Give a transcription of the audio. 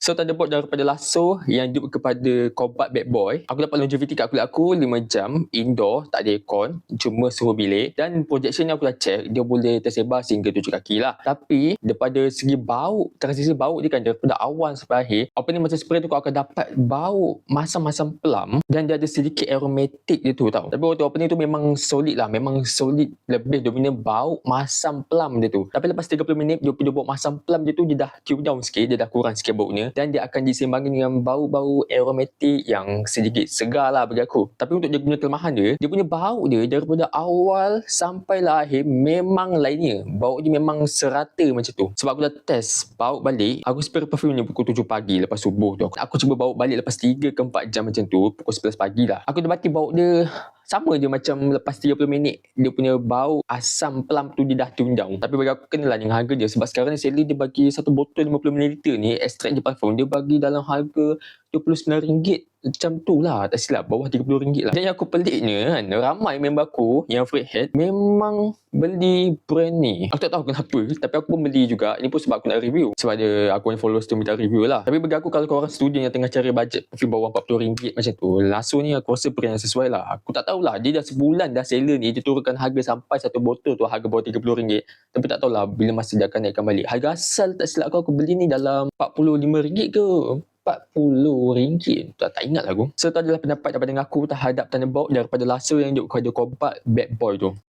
So Thunderbolt daripada Lasso yang duduk kepada Combat Bad Boy. Aku dapat longevity kat kulit aku 5 jam, indoor, tak ada aircon, cuma suhu bilik. Dan projection yang aku dah check, dia boleh tersebar sehingga 7 kaki lah. Tapi daripada segi bau, transisi bau dia kan daripada awal sampai akhir, opening masa spray tu kau akan dapat bau masam-masam plum dan dia ada sedikit aromatic dia tu tau. Tapi waktu opening tu memang solid lah, memang solid lebih dominan bau masam plum dia tu. Tapi lepas 30 minit dia punya bau masam plum dia tu dia dah tune down sikit, dia dah kurang sikit baunya dan dia akan diseimbangi dengan bau-bau aromatic yang sedikit segar lah bagi aku. Tapi untuk dia punya kelemahan dia punya bau dia daripada awal sampai lah akhir memang lainnya. Bau dia memang serata macam tu. Sebab aku dah test bau balik, aku spray perfume ni pukul 7 pagi lepas subuh tu. Aku cuba bau balik lepas 3 ke 4 jam macam tu, pukul 11 pagi lah. Aku dapati bau dia sama je macam lepas 30 minit dia punya bau asam plum tu dia dah tune down. Tapi bagi aku kenalah dengan harga dia sebab sekarang ni seller dia bagi satu botol 50ml ni extract je parfum dia bagi dalam harga RM29 macam tu lah, tak silap bawah RM30 lah. Dan yang aku peliknya kan, ramai member aku yang Freakhead memang beli brand ni. Aku tak tahu kenapa tapi aku pun beli juga. Ini pun sebab aku nak review, sebab ada aku yang followers tu minta review lah. Tapi bagi aku kalau korang student yang tengah cari budget perfume bawah RM40 macam tu, Lasso ni aku rasa brand yang sesuai lah. Aku tak tahulah, dia dah sebulan dah seller ni, dia turunkan harga sampai satu botol tu harga bawah RM30. Tapi tak tahulah bila masa dia akan naikkan balik. Harga asal tak silap aku beli ni dalam RM45 ke RM40. Tak ingat lah aku. So tu adalah pendapat daripada aku terhadap Thunderbolt daripada Lasso yang duk kepada Combat Bad Boy tu.